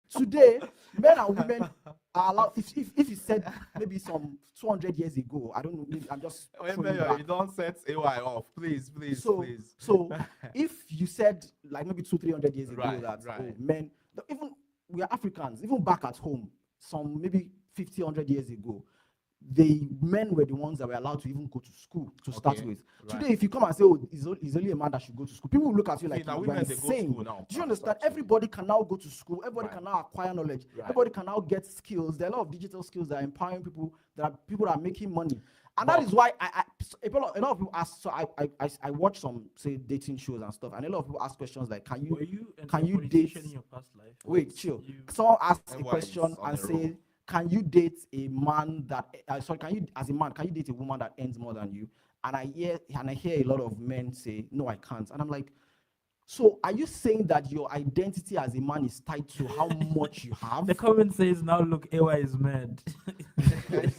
today, men and women are allowed. If you said maybe some 200 years ago, I don't know. Maybe I'm just throwing You back. don't set AY off, please, please. So if you said like maybe 200-300 years ago Right, that right. men, even we are Africans, even back at home, some maybe 50-100 years ago, the men were the ones that were allowed to even go to school to start Okay, with. right. Today, if you come and say, "Oh, it's only a man that should go to school," people will look at you See, like now you are women, they go to insane. school now, Do you and understand? stuff, so- Everybody can now go to school. Everybody Right. can now acquire knowledge. Right. Everybody can now get skills. There are a lot of digital skills that are empowering people. There are people that are making money. And that But- is why a lot of people ask. So I watch some, say, dating shows and stuff, and a lot of people ask questions like, Were you can you politician date- in your past life? wait, chill. You- Someone asks a Everyone question is on and a say, roll. can you date a man that can you, as a man, can you date a woman that earns more than you? And I hear a lot of men say, no, I can't. And I'm like, so are you saying that your identity as a man is tied to how much you have? The comment says now look, AY is mad. Wait,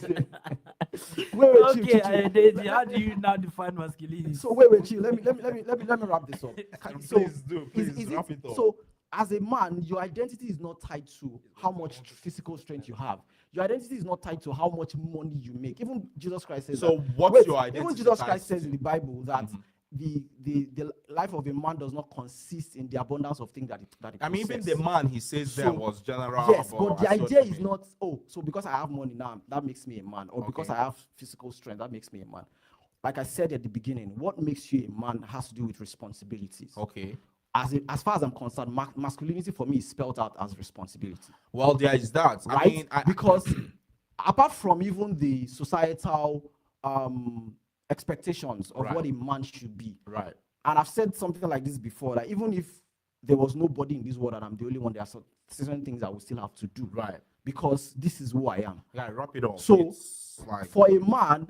chill, Okay, chill. Ayodeji, how do you now define masculinity? So wait, chill. Let me wrap this up. So Please do, please is wrap it up. So as a man, your identity is not tied to how much physical strength you have. Your identity is not tied to how much money you make. Even Jesus Christ says So that. what's Wait, your identity even Jesus tied Christ says to? in the Bible that the life of a man does not consist in the abundance of things that it I mean, even possesses. the man he says there So, was general. yes, but the I see what idea you is mean. not, oh, so because I have money now, that makes me a man, or because I have physical strength, that makes me a man. Like I said at the beginning, what makes you a man has to do with responsibilities. Okay. As far as I'm concerned, masculinity for me is spelled out as responsibility. Well, there is that. Right? I mean, because apart from even the societal expectations of what a man should be, right. and I've said something like this before, like even if there was nobody in this world and I'm the only one, there are certain things I will still have to do. Right. Because this is who I am. Yeah, wrap it up. So It's like, for a man,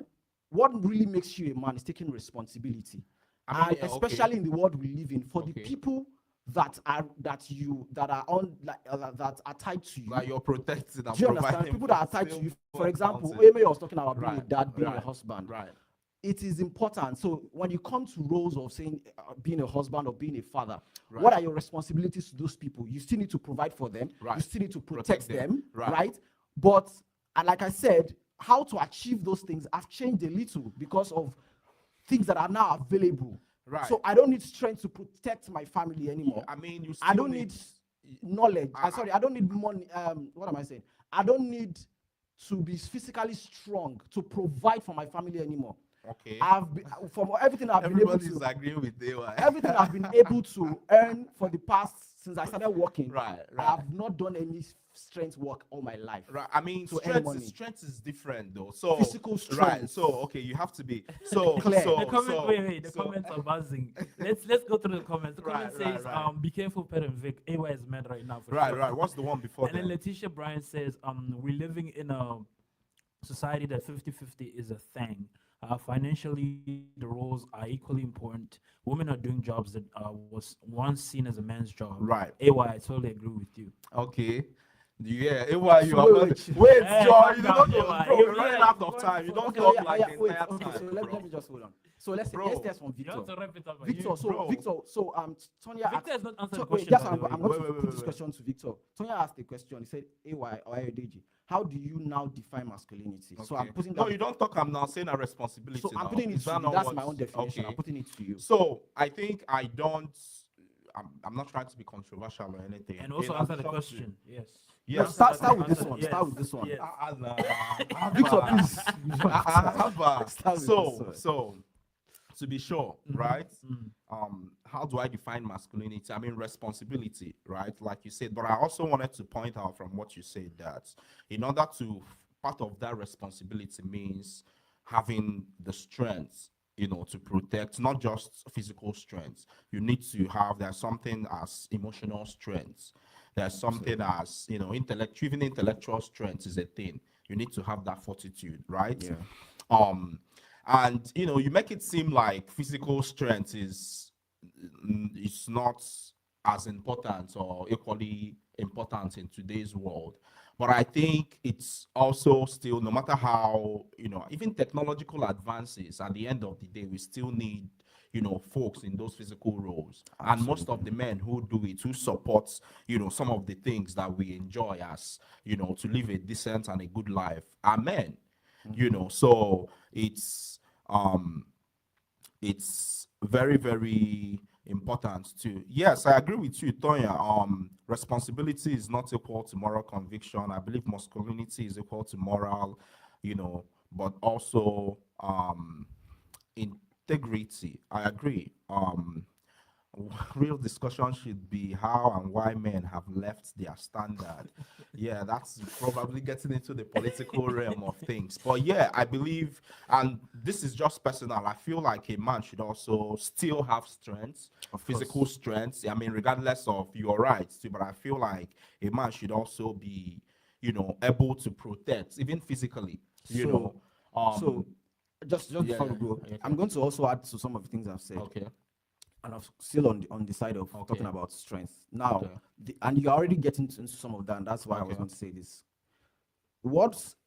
what really makes you a man is taking responsibility. I mean, And especially in the world we live in, for the people that are tied to you. like you're protected and Do you understand? providing People that are for tied to still you. For example, counting. Amy was talking about being a Right, dad, being a right, husband. Right. It is important. So when you come to roles of saying being a husband or being a father, Right. what are your responsibilities to those people? You still need to provide for them. Right. You still need to protect them. Right. Right. But and like I said, how to achieve those things have changed a little because of things that are now available. Right. So I don't need strength to protect my family anymore. I mean, you still I don't need knowledge. Sorry, I don't need money. What am I saying? I don't need to be physically strong to provide for my family anymore. Okay. From everything I've been able Everybody's to agreeing with you. everything I've been able to earn for the past since I started working. Right. I've not done any strength work all my life. Right. I mean, to earn money. strength is different though. So Physical strength. Right. So okay, you have to be so Clear. so The comment, so, wait, the so- comments are buzzing. Let's go through the comments. The Right, comment says, right. be careful, Pet and Vic. AY is mad right now for Right, sure. right. What's the one before And then that? Letitia Bryan says, we're living in a society that 50-50 is a thing. Financially, the roles are equally important. Women are doing jobs that was once seen as a man's job. Right. AY, I totally agree with you. Okay. Yeah, why you So are wait, wait, Hey, Joe, calm you down, don't AY. bro, you're Yeah, running out of time. You don't Okay, talk yeah, like the wait, entire okay, time. so let bro. me just hold on. So let's Bro, test from You Victor. have to wrap it up. Victor, so Tonya Victor has not answered the wait, question. yes, by I'm the way. going to Wait, put wait, this wait. question to Victor. Tonya asked a question. He said, AY or Ayodeji, how do you now define masculinity? So I'm Okay. putting No, that. you don't talk. I'm now saying a responsibility. So I'm now. putting it Is to that you. not That's what- my own definition. Okay. I'm putting it to you. So I think I don't. I'm not trying to be controversial or anything. And also In answer the addition to- question. Yes. No, Yes. start with this Answer- one. yes, Start with this one. yes. Victor, please. Start with this one. So to be sure, right? Mm. How do I define masculinity? I mean responsibility, right? Like you said, but I also wanted to point out from what you said that in order to part of that responsibility means having the strength, to protect, not just physical strength. You need to have there's something as emotional strength. There's something as even intellectual strength is a thing. You need to have that fortitude, right? Yeah. And you make it seem like physical strength is not as important or equally important in today's world. But I think it's also still, no matter how, even technological advances, at the end of the day, we still need, folks in those physical roles. And most of the men who do it, who support, some of the things that we enjoy as, to live a decent and a good life are men, so it's very, very important too. Yes, I agree with you, Tonya. Responsibility is not equal to moral conviction. I believe masculinity is equal to moral, but also integrity. I agree. Real discussion should be how and why men have left their standard. Yeah, that's probably getting into the political realm of things. But yeah, I believe, and this is just personal, I feel like a man should also still have strengths, physical strengths. I mean, regardless of your rights, too, but I feel like a man should also be, able to protect, even physically, So just yeah, before we yeah, go, okay. I'm going to also add to some of the things I've said. Okay. And I'm still on the side of talking about strength. Now, and you're already getting into some of that, and that's why I was going to say this. What's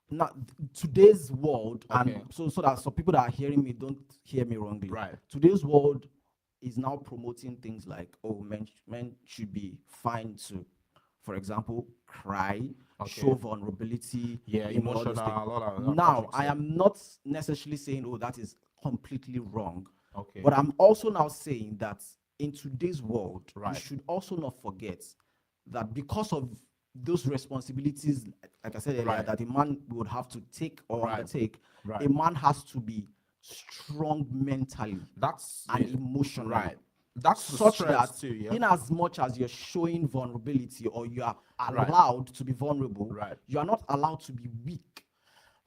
not today's world, and so that some people that are hearing me don't hear me wrongly. Right. Today's world, is now promoting things like, oh, men should be fine to, for example, cry, show vulnerability, Yeah, all those emotional, things. a lot of Now, I am not necessarily saying, oh, that is completely wrong. Okay. But I'm also now saying that in today's world, Right. you should also not forget that because of those responsibilities, like I said earlier, Right. that a man would have to take or Right. undertake, Right. a man has to be strong mentally That's and emotionally. right. That's the Such strength that too, yeah. in as much as you're showing vulnerability or you are Right. allowed to be vulnerable, Right. you are not allowed to be weak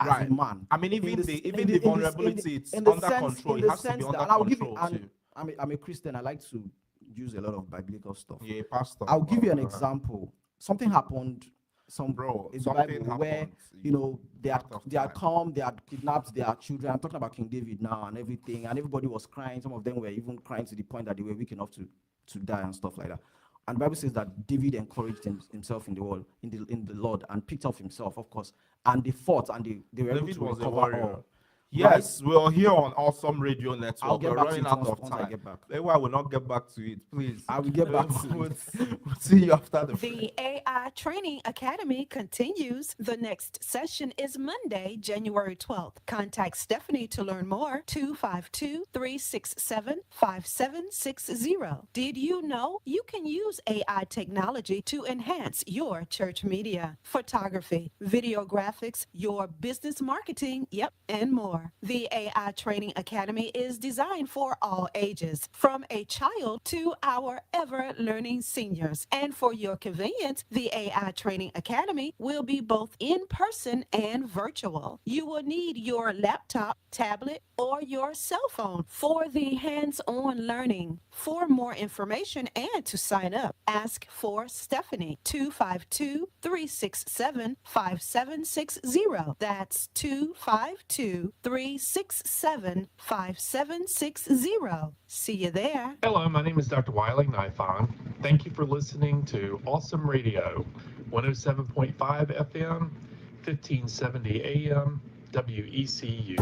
as Right. a man. I mean, In even the- the in even the in vulnerability, it's in the under sense- control. in It the has to be sense that- under and I'll give you, control too. I'm a Christian. I like to use a lot of biblical stuff. Yeah, pastor. I'll give you an uh, example. Something happened Bro, in the something Bible where, happened. you know, they had Part of they had time. come, they had kidnapped their children. I'm talking about King David now and everything, and everybody was crying. Some of them were even crying to the point that they were weak enough to die and stuff like that. And the Bible says that David encouraged himself in the world, in the Lord, and picked up himself, of course, and they fought and they were David able to was a recover warrior. all. Yes, we're here on Awesome Radio Network. I'll get We're back to running it out once- of once I time. get back. That's why I will not get back to it, please. I will get back to we'll, it. we'll see you after the The AI Training Academy continues. The next session is Monday, January 12th. Contact Stephanie to learn more. 252-367-5760. Did you know you can use AI technology to enhance your church media, photography, video graphics, your business marketing, and more? The AI Training Academy is designed for all ages, from a child to our ever-learning seniors. And for your convenience, the AI Training Academy will be both in person and virtual. You will need your laptop, tablet, or your cell phone for the hands-on learning. For more information and to sign up, ask for Stephanie. 252-367-5760. That's 252-367-5760. See you there. Hello, my name is Dr. Wiley Nifon. Thank you for listening to Awesome Radio, 107.5 FM, 1570 AM, WECU.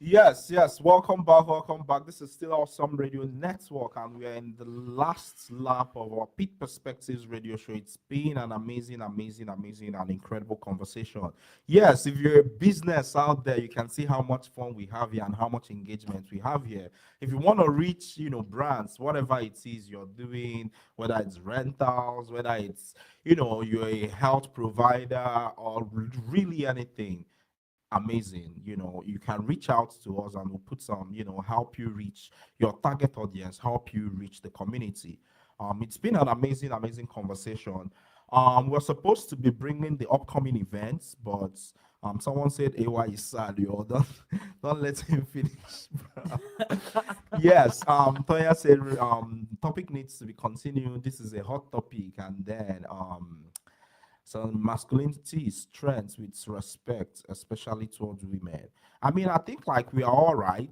Yes. Welcome back. This is still Awesome Radio Network, and we are in the last lap of our Pitt Perspectives radio show. It's been an amazing, and incredible conversation. Yes, if you're a business out there, you can see how much fun we have here and how much engagement we have here. If you want to reach, brands, whatever it is you're doing, whether it's rentals, whether it's, you're a health provider or really anything, amazing. You can reach out to us and we'll put some, help you reach your target audience, help you reach the community. It's been an amazing conversation. We're supposed to be bringing the upcoming events, but someone said AY is sad. Don't let him finish, bro. Yes, Toya said topic needs to be continued. This is a hot topic, and then so masculinity is strength with respect, especially towards women. I mean, I think like we are all right,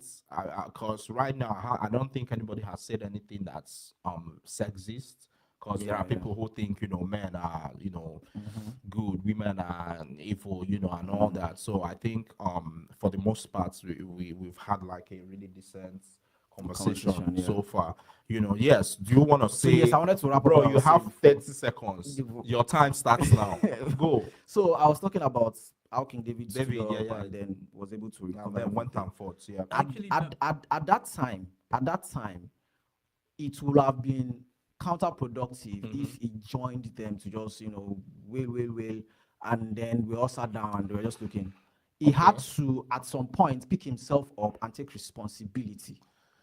because right now I don't think anybody has said anything that's sexist. Because there are people who think men are good, women are evil, and all that. So I think for the most part we've had like a really decent conversation so far. Yes. Do you want to say? Yes, I wanted to wrap up. Bro, you have 30 seconds. Your time starts now. Go. So I was talking about how King David stood up yeah. and then was able to And recover. then went everything. and fought. Yeah. At that time, it would have been counterproductive if he joined them to just wail, and then we all sat down and they were just looking. He had to at some point pick himself up and take responsibility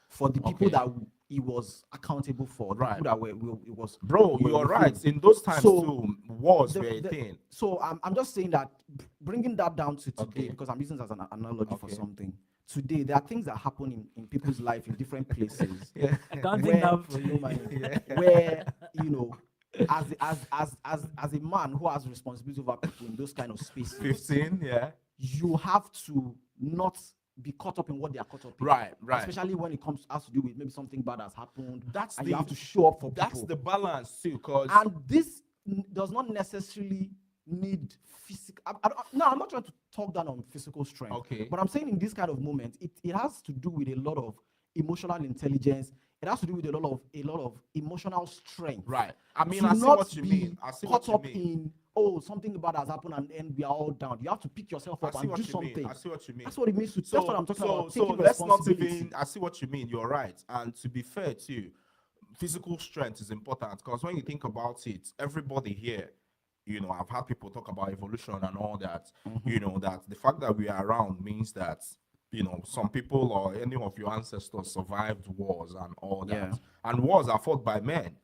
for the people that he was accountable for. The people that were it was. Bro, you are right. In those times too, wars were a thing. So I'm just saying that bringing that down to today, because I'm using it as an analogy for something. Today, there are things that happen in people's life in different places. I can't think of where as a man who has responsibility over people in those kind of spaces. 15, yeah. You have to not be caught up in what they are caught up in. Right. Especially when it has to do with maybe something bad has happened. That's and you have to show up for That's people. the balance too, because And this does not necessarily need physical. I'm not trying to talk down on physical strength. Okay. But I'm saying in this kind of moment, it has to do with a lot of emotional intelligence. It has to do with a lot of emotional strength. right. I mean, To I see not what you be mean. I see caught what up you mean. in something bad has happened and we are all down. You have to pick yourself I up see and what do you something. mean. I see what you mean. That's what it means to. That's what I'm talking about. So Taking let's not responsibility. even. I see what you mean. You're right. And to be fair too, physical strength is important because when you think about it, everybody here, I've had people talk about evolution and all that. That the fact that we are around means that some people or any of your ancestors survived wars and all that. Yeah. And wars are fought by men.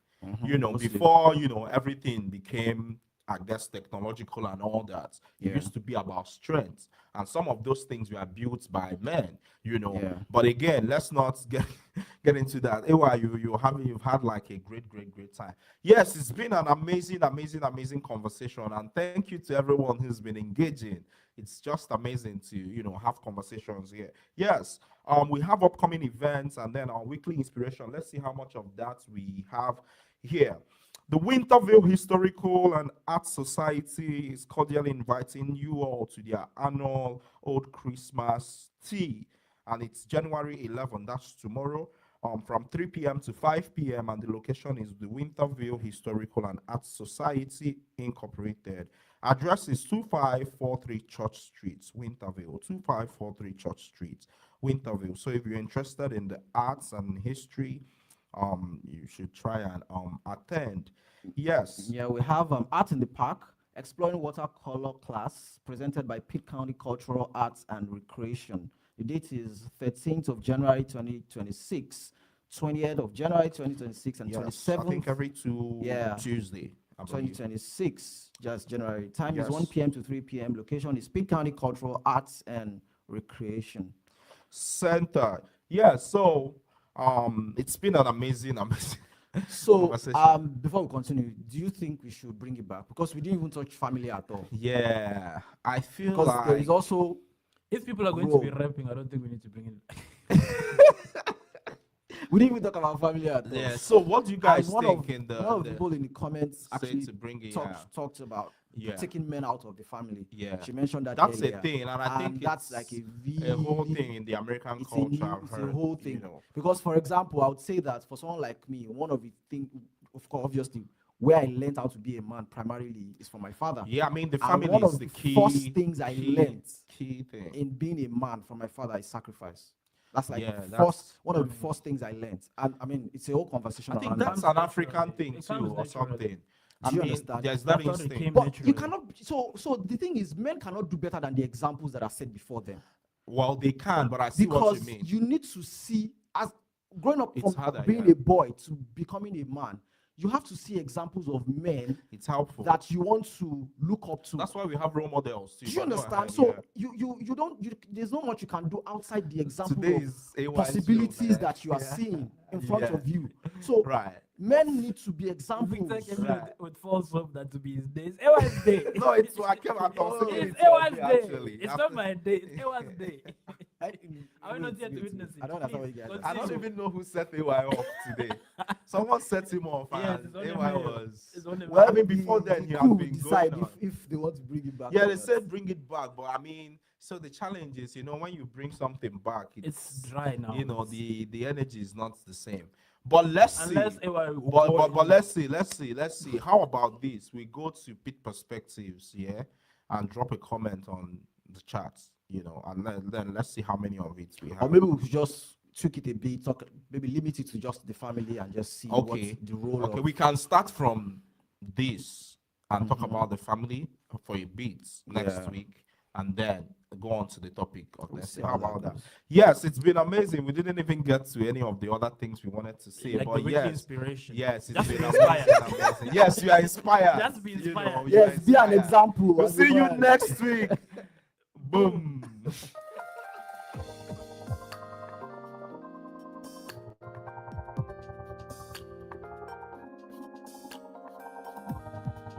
Mostly. Before everything became, I guess, technological and all that. It Yeah. used to be about strength, and some of those things were built by men. Yeah. But again, let's not get into that. Ewa, you've had like a great time. Yes, it's been an amazing conversation, and thank you to everyone who's been engaging. It's just amazing to have conversations here. Yes, we have upcoming events and then our weekly inspiration. Let's see how much of that we have here. The Winterville Historical and Art Society is cordially inviting you all to their annual Old Christmas Tea, and it's January 11. That's tomorrow, from 3 p.m. to 5 p.m. And the location is the Winterville Historical and Art Society Incorporated. Address is 2543 Church Street, Winterville. 2543 Church Street, Winterville. So if you're interested in the arts and history, you should try and attend. Yes. Yeah, we have Art in the Park, Exploring Watercolor class presented by Pitt County Cultural Arts and Recreation. The date is 13th of January 2026, 20th of January 2026, and Yes, 27th. I think every Tuesday. I believe. 2026, just January. Time Yes. is 1 p.m. to 3 p.m. Location is Pitt County Cultural Arts and Recreation Center. Yeah, so it's been an amazing So, conversation. before we continue, do you think we should bring it back? Because we didn't even touch family at all. Yeah, I feel Because there is also If people are going to be rapping, I don't think we need to bring it. we didn't even talk about family at all. yeah. So what do you guys And one think of, in the, one of the people in the comments say actually to bring it? talked about Yeah. taking men out of the family. Yeah. She mentioned that That's earlier. a thing, and I think that's it's like a whole really- thing in the American it's culture. I've it's a heard, whole thing. you know. Because, for example, I would say that for someone like me, one of the things, of course, obviously, where I learned how to be a man primarily is from my father. Yeah, I mean the And family one is of the the key. first things I learned key thing. in being a man from my father is sacrifice. That's like Yeah, the that's- first one of the first things I learned. And I mean, it's a whole conversation I think around that's that. an African thing It too, comes or naturally. something. Do I you mean, understand? there's that I thought it instinct. came But you naturally. cannot. So the thing is, men cannot do better than the examples that are set before them. Well, they can, but I see what Because you mean. you need to see, as growing up It's from harder, being yeah. a boy to becoming a man, you have to see examples of men It's helpful. that you want to look up to. That's why we have role models too. Do you but go understand? ahead, So yeah. you don't there's not much you can do outside the example Today of is AY 's possibilities show, that you are yeah. seeing in front Yeah. of you. So Right. men need to be examples. Victor came Right. with false hope that to be his day. It's Ewa's day. No, it's I came out Oh, saying It's it on Ewa's me, day. actually. It's After- not my day. It's Ewa's day. I Are we not here to witness it? I don't understand what you guys Please, are I don't continue. even know who set AY off today. Someone set him off, Yes, and it's only AY me. was. It's only me. Well, I mean, before then, he the had crew been will decide going on. if they want to bring it back. Yeah, or they not. said bring it back, but I mean, so the challenge is, when you bring something back, It's dry now. the energy is not the same. But let's Unless see. Ewa will But, go but, in. but let's see. How about this? We go to Pitt Perspectives, yeah, and drop a comment on the chat, and then let's see how many of it we have. Or maybe we could just tweak it a bit, maybe limit it to just the family and just see Okay. what the role Okay, of. we can start from this and talk Mhm. about the family for a bit next Yeah. week, and then go on to the topic of We'll this. see How how that about that? goes. Yes, it's been amazing. We didn't even get to any of the other things we wanted to say, like the but weekly yes, inspiration. yes, it's Just been be amazing, inspired. amazing. Yes, you are inspired. Just be inspired. you are Yes, be an inspired. example. We'll as a see you man. next week. Boom.